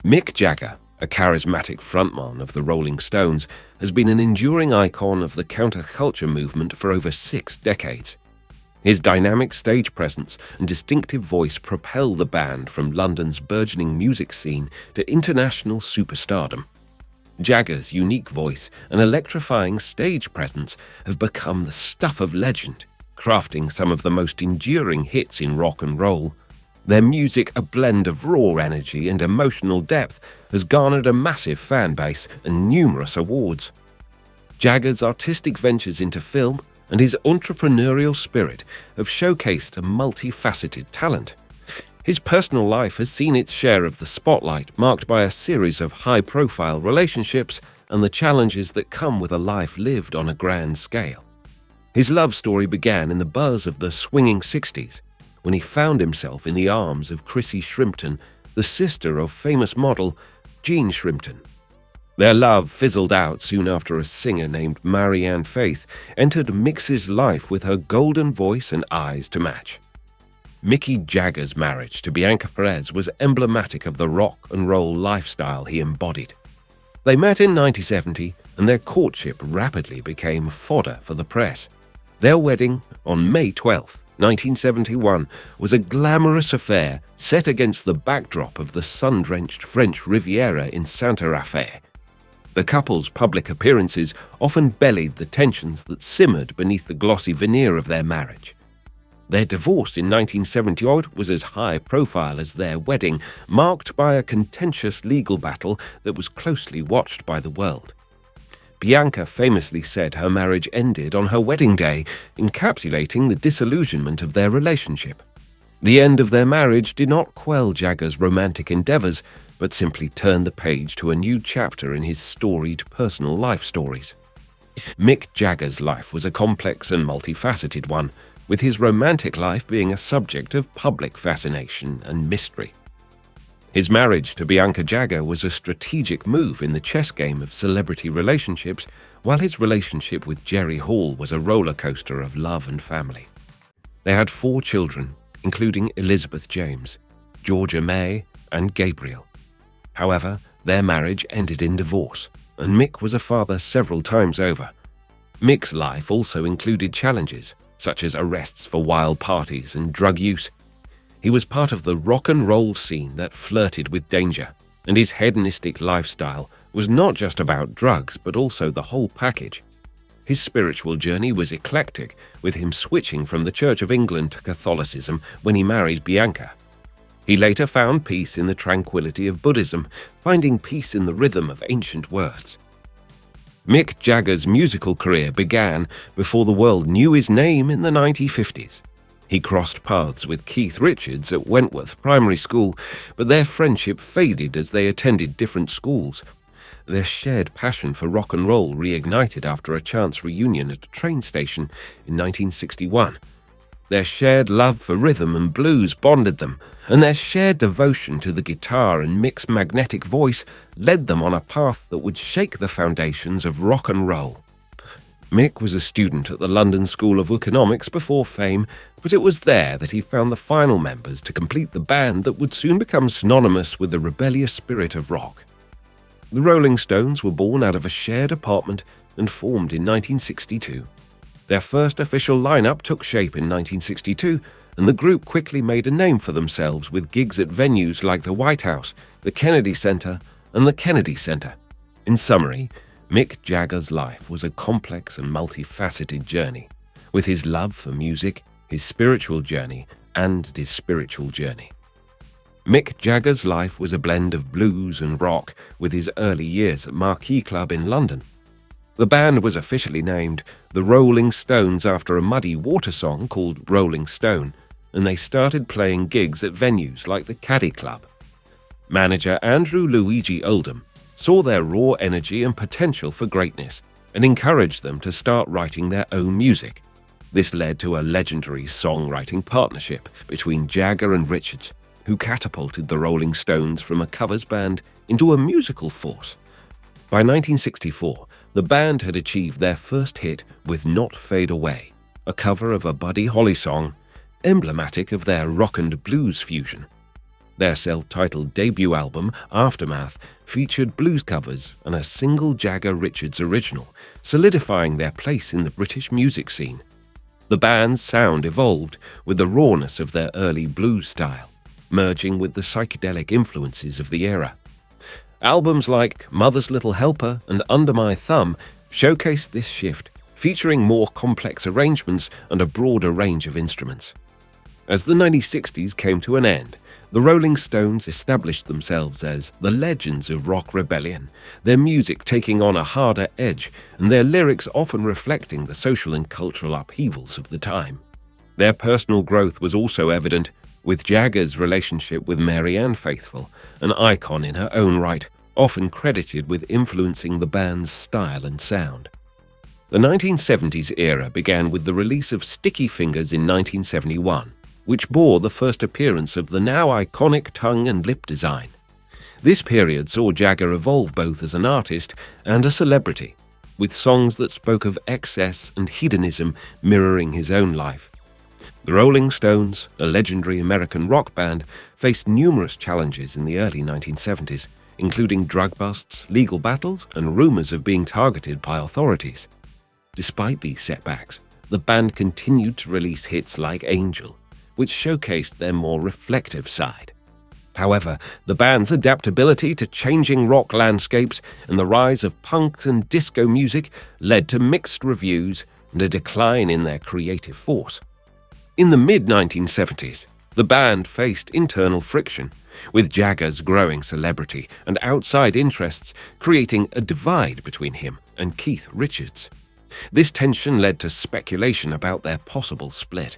Mick Jagger, a charismatic frontman of the Rolling Stones, has been an enduring icon of the counterculture movement for over 6 decades. His dynamic stage presence and distinctive voice propel the band from London's burgeoning music scene to international superstardom. Jagger's unique voice and electrifying stage presence have become the stuff of legend, crafting some of the most enduring hits in rock and roll. Their music, a blend of raw energy and emotional depth, has garnered a massive fan base and numerous awards. Jagger's artistic ventures into film and his entrepreneurial spirit have showcased a multifaceted talent. His personal life has seen its share of the spotlight, marked by a series of high-profile relationships and the challenges that come with a life lived on a grand scale. His love story began in the buzz of the swinging 60s, when he found himself in the arms of Chrissy Shrimpton, the sister of famous model Jean Shrimpton. Their love fizzled out soon after a singer named Marianne Faith entered Mick's life with her golden voice and eyes to match. Mickey Jagger's marriage to Bianca Perez was emblematic of the rock and roll lifestyle he embodied. They met in 1970, and their courtship rapidly became fodder for the press. Their wedding, on May 12, 1971, was a glamorous affair set against the backdrop of the sun-drenched French Riviera in Saint-Raphael. The couple's public appearances often belied the tensions that simmered beneath the glossy veneer of their marriage. Their divorce in 1978 was as high profile as their wedding, marked by a contentious legal battle that was closely watched by the world. Bianca famously said her marriage ended on her wedding day, encapsulating the disillusionment of their relationship. The end of their marriage did not quell Jagger's romantic endeavors, but simply turned the page to a new chapter in his storied personal life stories. Mick Jagger's life was a complex and multifaceted one, with his romantic life being a subject of public fascination and mystery. His marriage to Bianca Jagger was a strategic move in the chess game of celebrity relationships, while his relationship with Jerry Hall was a roller coaster of love and family. They had 4 children, including Elizabeth James, Georgia May, and Gabriel. However, their marriage ended in divorce, and Mick was a father several times over. Mick's life also included challenges, such as arrests for wild parties and drug use. He was part of the rock and roll scene that flirted with danger, and his hedonistic lifestyle was not just about drugs but also the whole package. His spiritual journey was eclectic, with him switching from the Church of England to Catholicism when he married Bianca. He later found peace in the tranquility of Buddhism, finding peace in the rhythm of ancient words. Mick Jagger's musical career began before the world knew his name in the 1950s. He crossed paths with Keith Richards at Wentworth Primary School, but their friendship faded as they attended different schools. Their shared passion for rock and roll reignited after a chance reunion at a train station in 1961. Their shared love for rhythm and blues bonded them, and their shared devotion to the guitar and Mick's magnetic voice led them on a path that would shake the foundations of rock and roll. Mick was a student at the London School of Economics before fame, but it was there that he found the final members to complete the band that would soon become synonymous with the rebellious spirit of rock. The Rolling Stones were born out of a shared apartment and formed in 1962. Their first official lineup took shape in 1962, and the group quickly made a name for themselves with gigs at venues like the White House, the Kennedy Center, and the Kennedy Center. In summary, Mick Jagger's life was a complex and multifaceted journey, with his love for music, his spiritual journey, and his spiritual journey. Mick Jagger's life was a blend of blues and rock, with his early years at Marquee Club in London. The band was officially named the Rolling Stones after a Muddy Water song called Rolling Stone, and they started playing gigs at venues like the Caddy Club. Manager Andrew Luigi Oldham saw their raw energy and potential for greatness and encouraged them to start writing their own music. This led to a legendary songwriting partnership between Jagger and Richards, who catapulted the Rolling Stones from a covers band into a musical force. By 1964, the band had achieved their first hit with Not Fade Away, a cover of a Buddy Holly song, emblematic of their rock and blues fusion. Their self-titled debut album, Aftermath, featured blues covers and a single Jagger Richards original, solidifying their place in the British music scene. The band's sound evolved with the rawness of their early blues style, merging with the psychedelic influences of the era. Albums like Mother's Little Helper and Under My Thumb showcased this shift, featuring more complex arrangements and a broader range of instruments. As the 1960s came to an end, the Rolling Stones established themselves as the legends of rock rebellion, their music taking on a harder edge and their lyrics often reflecting the social and cultural upheavals of the time. Their personal growth was also evident, with Jagger's relationship with Mary Unfaithful, an icon in her own right, often credited with influencing the band's style and sound. The 1970s era began with the release of Sticky Fingers in 1971, which bore the first appearance of the now iconic tongue and lip design. This period saw Jagger evolve both as an artist and a celebrity, with songs that spoke of excess and hedonism mirroring his own life. The Rolling Stones, a legendary American rock band, faced numerous challenges in the early 1970s, including drug busts, legal battles, and rumors of being targeted by authorities. Despite these setbacks, the band continued to release hits like Angel, which showcased their more reflective side. However, the band's adaptability to changing rock landscapes and the rise of punk and disco music led to mixed reviews and a decline in their creative force. In the mid-1970s, the band faced internal friction, with Jagger's growing celebrity and outside interests creating a divide between him and Keith Richards. This tension led to speculation about their possible split.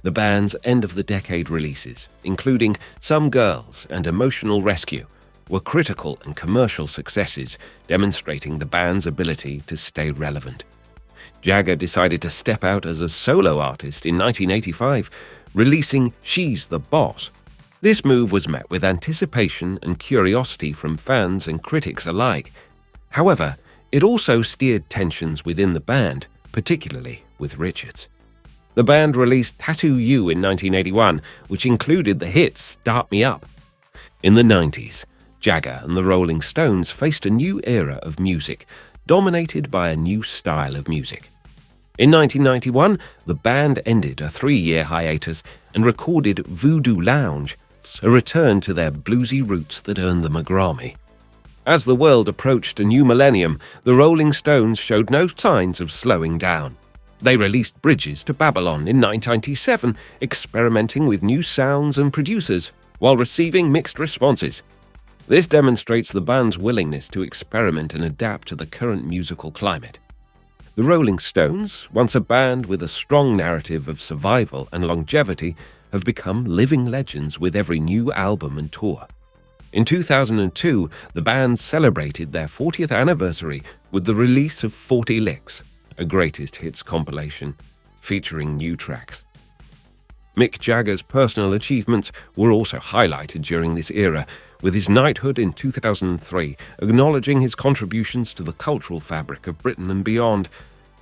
The band's end-of-the-decade releases, including Some Girls and Emotional Rescue, were critical and commercial successes, demonstrating the band's ability to stay relevant. Jagger decided to step out as a solo artist in 1985, releasing She's the Boss. This move was met with anticipation and curiosity from fans and critics alike. However, it also steered tensions within the band, particularly with Richards. The band released Tattoo You in 1981, which included the hit Start Me Up. In the 90s, Jagger and the Rolling Stones faced a new era of music, dominated by a new style of music. In 1991, the band ended a 3-year hiatus and recorded Voodoo Lounge, a return to their bluesy roots that earned them a Grammy. As the world approached a new millennium, the Rolling Stones showed no signs of slowing down. They released Bridges to Babylon in 1997, experimenting with new sounds and producers, while receiving mixed responses. This demonstrates the band's willingness to experiment and adapt to the current musical climate. The Rolling Stones, once a band with a strong narrative of survival and longevity, have become living legends with every new album and tour. In 2002, the band celebrated their 40th anniversary with the release of 40 Licks, a greatest hits compilation featuring new tracks. Mick Jagger's personal achievements were also highlighted during this era, with his knighthood in 2003 acknowledging his contributions to the cultural fabric of Britain and beyond.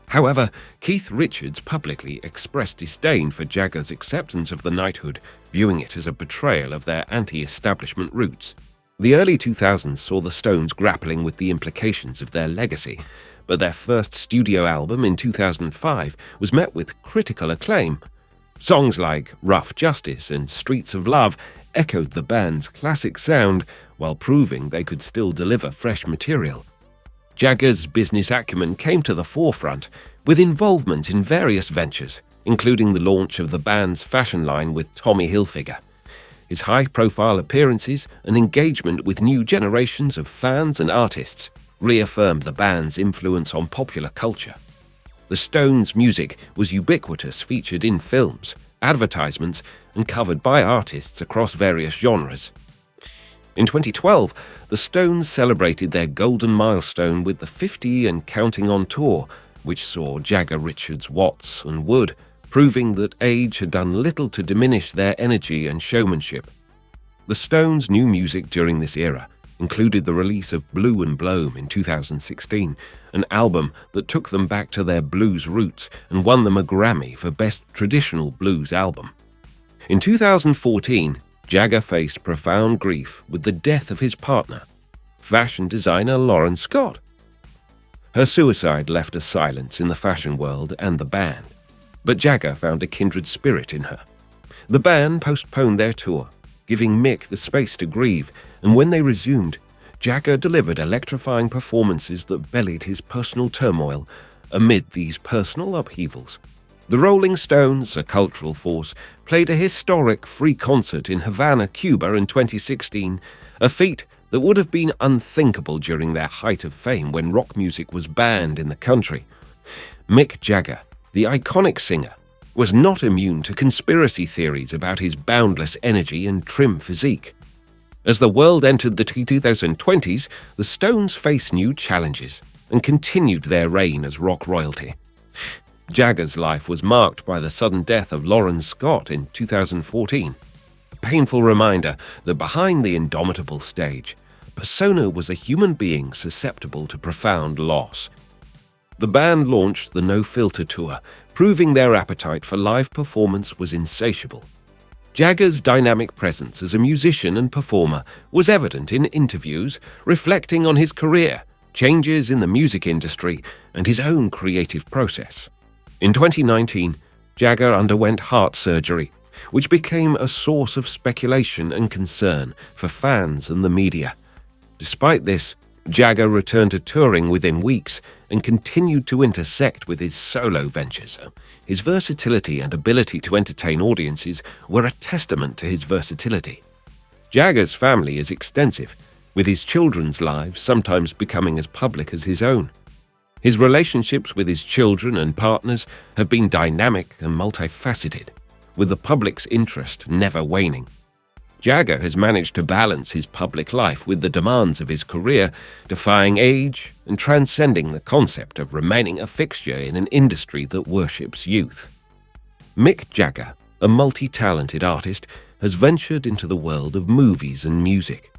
However, Keith Richards publicly expressed disdain for Jagger's acceptance of the knighthood, viewing it as a betrayal of their anti-establishment roots. The early 2000s saw the Stones grappling with the implications of their legacy, but their first studio album in 2005 was met with critical acclaim. Songs like Rough Justice and Streets of Love echoed the band's classic sound while proving they could still deliver fresh material. Jagger's business acumen came to the forefront, with involvement in various ventures, including the launch of the band's fashion line with Tommy Hilfiger. His high-profile appearances and engagement with new generations of fans and artists reaffirmed the band's influence on popular culture. The Stones' music was ubiquitous, featured in films, advertisements, and covered by artists across various genres. In 2012, the Stones celebrated their golden milestone with the 50 and Counting On tour, which saw Jagger, Richards, Watts, and Wood, proving that age had done little to diminish their energy and showmanship. The Stones' new music during this era included the release of Blue and Bloom in 2016, an album that took them back to their blues roots and won them a Grammy for Best Traditional Blues Album. In 2014, Jagger faced profound grief with the death of his partner, fashion designer Lauren Scott. Her suicide left a silence in the fashion world and the band, but Jagger found a kindred spirit in her. The band postponed their tour, giving Mick the space to grieve, and when they resumed, Jagger delivered electrifying performances that belied his personal turmoil amid these personal upheavals. The Rolling Stones, a cultural force, played a historic free concert in Havana, Cuba in 2016, a feat that would have been unthinkable during their height of fame when rock music was banned in the country. Mick Jagger, the iconic singer, was not immune to conspiracy theories about his boundless energy and trim physique. As the world entered the 2020s, the Stones faced new challenges and continued their reign as rock royalty. Jagger's life was marked by the sudden death of Lauren Scott in 2014, a painful reminder that behind the indomitable stage, persona was a human being susceptible to profound loss. The band launched the No Filter Tour, proving their appetite for live performance was insatiable. Jagger's dynamic presence as a musician and performer was evident in interviews, reflecting on his career, changes in the music industry, and his own creative process. In 2019, Jagger underwent heart surgery, which became a source of speculation and concern for fans and the media. Despite this, Jagger returned to touring within weeks and continued to intersect with his solo ventures. His versatility and ability to entertain audiences were a testament to his versatility. Jagger's family is extensive, with his children's lives sometimes becoming as public as his own. His relationships with his children and partners have been dynamic and multifaceted, with the public's interest never waning. Jagger has managed to balance his public life with the demands of his career, defying age and transcending the concept of remaining a fixture in an industry that worships youth. Mick Jagger, a multi-talented artist, has ventured into the world of movies and music.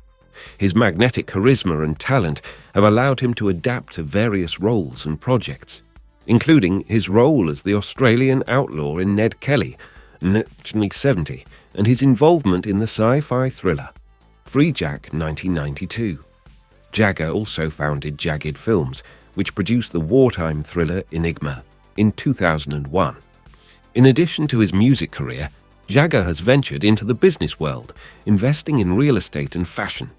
His magnetic charisma and talent have allowed him to adapt to various roles and projects, including his role as the Australian outlaw in Ned Kelly, 1970, and his involvement in the sci-fi thriller Freejack 1992. Jagger also founded Jagged Films, which produced the wartime thriller Enigma in 2001. In addition to his music career, Jagger has ventured into the business world, investing in real estate and fashion.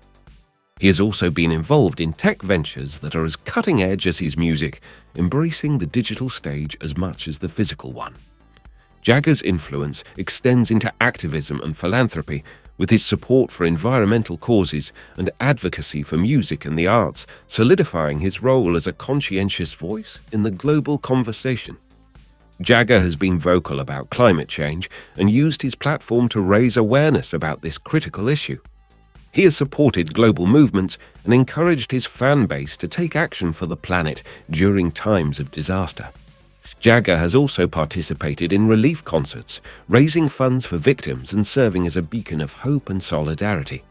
He has also been involved in tech ventures that are as cutting edge as his music, embracing the digital stage as much as the physical one. Jagger's influence extends into activism and philanthropy, with his support for environmental causes and advocacy for music and the arts, solidifying his role as a conscientious voice in the global conversation. Jagger has been vocal about climate change and used his platform to raise awareness about this critical issue. He has supported global movements and encouraged his fan base to take action for the planet during times of disaster. Jagger has also participated in relief concerts, raising funds for victims and serving as a beacon of hope and solidarity.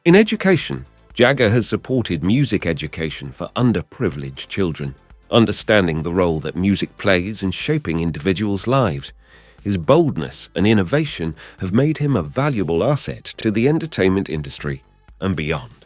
In education, Jagger has supported music education for underprivileged children, understanding the role that music plays in shaping individuals' lives. His boldness and innovation have made him a valuable asset to the entertainment industry and beyond.